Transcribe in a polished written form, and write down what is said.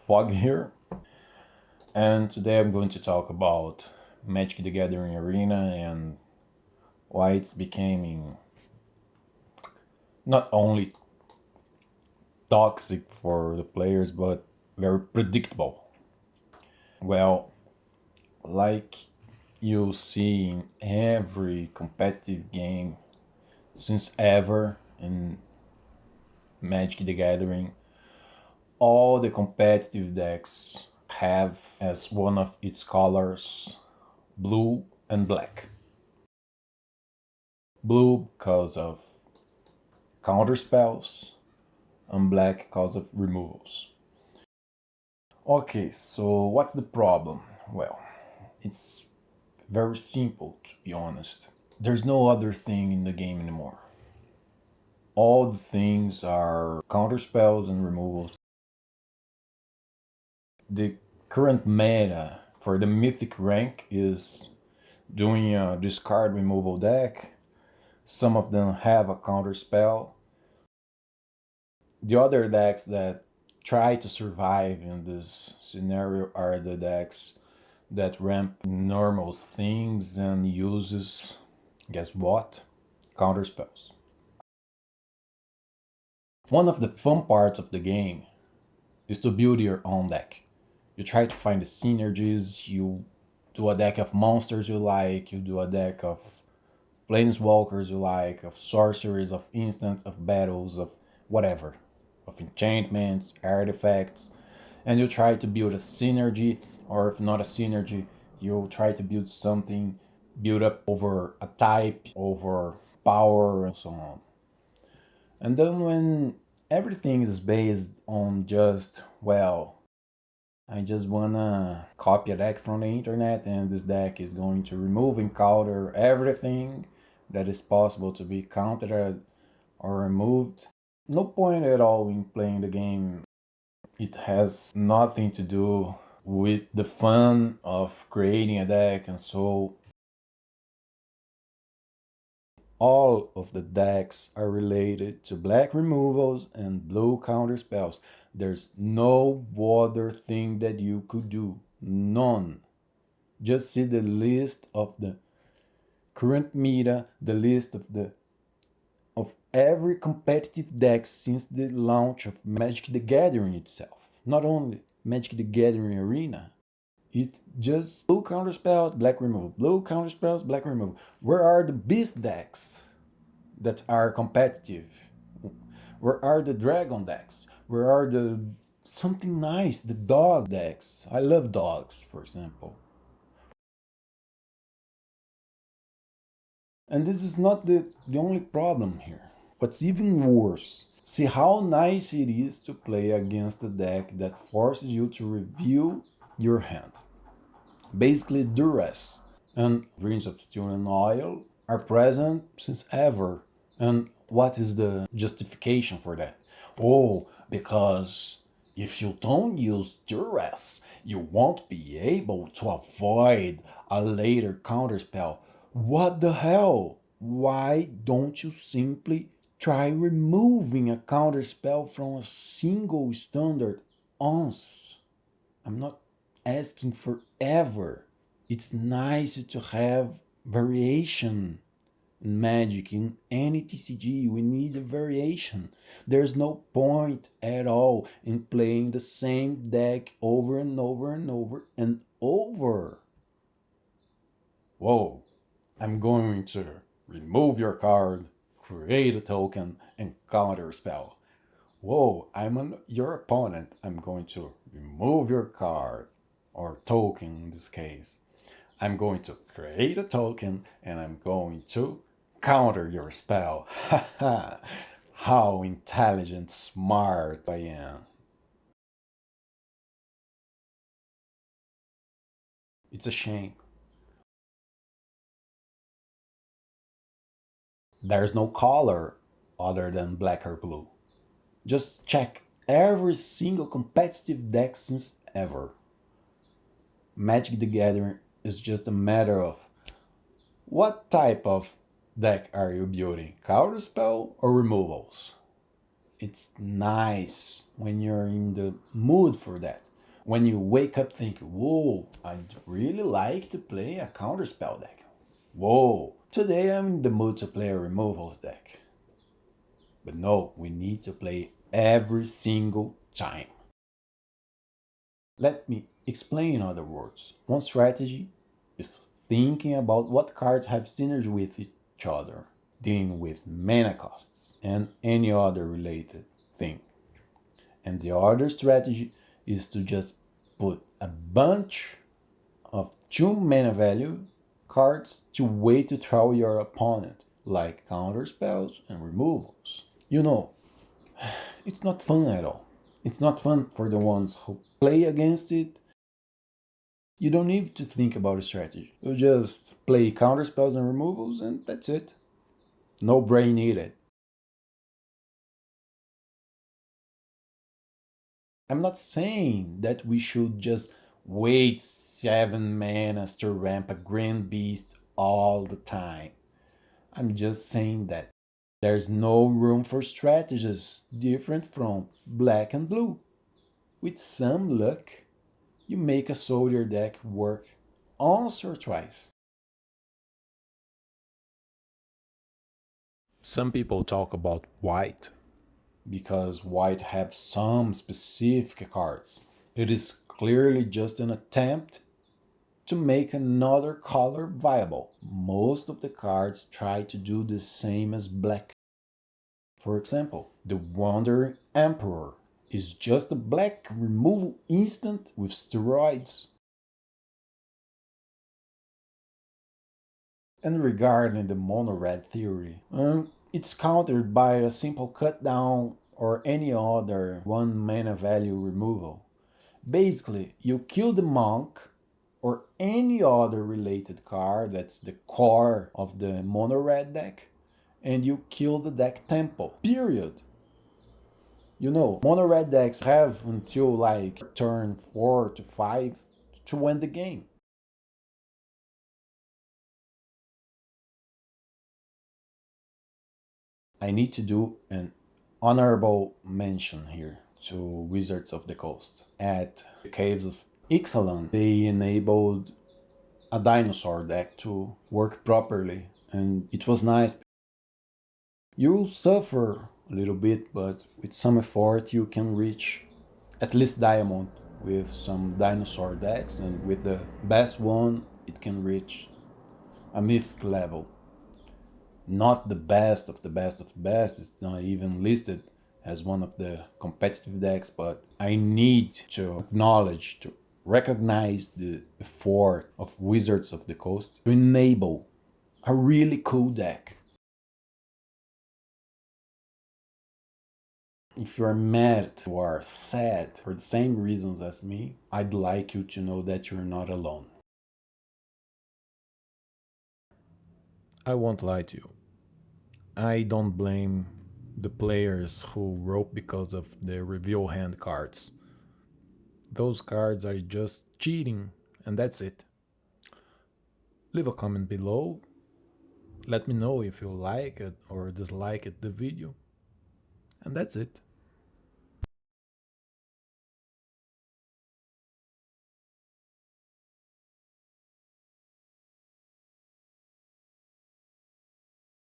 Fog here, and today I'm going to talk about Magic the Gathering Arena and why it's becoming not only toxic for the players but very predictable. Well, like you see in every competitive game since ever in Magic the Gathering, all the competitive decks have as one of its colors blue and black. Blue because of counter spells, and black because of removals. Okay, so what's the problem? Well, it's very simple to be honest. There's no other thing in the game anymore. All the things are counter spells and removals. The current meta for the mythic rank is doing a discard removal deck. Some of them have a counter spell. The other decks that try to survive in this scenario are the decks that ramp normal things and uses, guess what? Counter spells. One of the fun parts of the game is to build your own deck. You try to find the synergies, you do a deck of monsters you like, you do a deck of planeswalkers you like, of sorceries, of instants, of battles, of whatever, of enchantments, artifacts, and you try to build a synergy, or if not a synergy, you try to build something build up over a type, over power, and so on. And then when everything is based on just, well, I just wanna copy a deck from the internet and this deck is going to remove and counter everything that is possible to be countered or removed. No point at all in playing the game. It has nothing to do with the fun of creating a deck, and so all of the decks are related to black removals and blue counter spells. There's no other thing that you could do. None. Just see the list of the current meta, the list of every competitive deck since the launch of Magic the Gathering itself. Not only Magic the Gathering Arena. It's just blue counter spells, black removal. Blue counter spells, black removal. Where are the beast decks that are competitive? Where are the dragon decks? Where are the something nice, the dog decks? I love dogs, for example. And this is not the only problem here. What's even worse, see how nice it is to play against a deck that forces you to review your hand. Basically, duress and Rings of Steel and Oil are present since ever. And what is the justification for that? Oh, because if you don't use duress, you won't be able to avoid a later counterspell. What the hell? Why don't you simply try removing a counterspell from a single standard once? I'm not asking for ever. It's nice to have variation in Magic, in any TCG. We need a variation. There's no point at all in playing the same deck over and over and over and over. Whoa, I'm going to remove your card, create a token, and counter spell. Whoa, your opponent. I'm going to remove your card, or token in this case. I'm going to create a token and I'm going to counter your spell. Haha, how intelligent, smart I am. It's a shame. There's no color other than black or blue. Just check every single competitive deck since ever. Magic the Gathering is just a matter of what type of deck are you building? Counterspell or removals? It's nice when you're in the mood for that. When you wake up thinking, whoa, I'd really like to play a counterspell deck. Whoa, today I'm in the mood to play a removals deck. But no, we need to play every single time. Let me explain in other words. One strategy is thinking about what cards have synergy with each other, dealing with mana costs and any other related thing. And the other strategy is to just put a bunch of 2 mana value cards to wait to throw your opponent, like counter spells and removals. You know, it's not fun at all. It's not fun for the ones who play against it. You don't need to think about a strategy. You just play counter spells and removals and that's it. No brain needed. I'm not saying that we should just wait 7 manas to ramp a Grand Beast all the time. I'm just saying that there's no room for strategies different from black and blue. With some luck, you make a soldier deck work once or twice. Some people talk about white because white have some specific cards. It is clearly just an attempt to make another color viable. Most of the cards try to do the same as black. For example, the Wandering Emperor is just a black removal instant with steroids. And regarding the mono-red theory, it's countered by a simple cut down or any other 1 mana value removal. Basically, you kill the monk or any other related card that's the core of the mono-red deck, and you kill the deck tempo. Period. You know, mono-red decks have until like turn 4 to 5 to win the game. I need to do an honorable mention here to Wizards of the Coast. At the Caves of Ixalan, they enabled a dinosaur deck to work properly, and it was nice. You'll suffer a little bit, but with some effort you can reach at least Diamond with some dinosaur decks, and with the best one it can reach a mythic level. Not the best of the best of the best, it's not even listed as one of the competitive decks, but I need to acknowledge, to recognize the effort of Wizards of the Coast to enable a really cool deck. If you're mad or sad for the same reasons as me, I'd like you to know that you're not alone. I won't lie to you. I don't blame the players who rope because of the reveal hand cards. Those cards are just cheating, and that's it. Leave a comment below. Let me know if you like it or dislike it, the video. And that's it.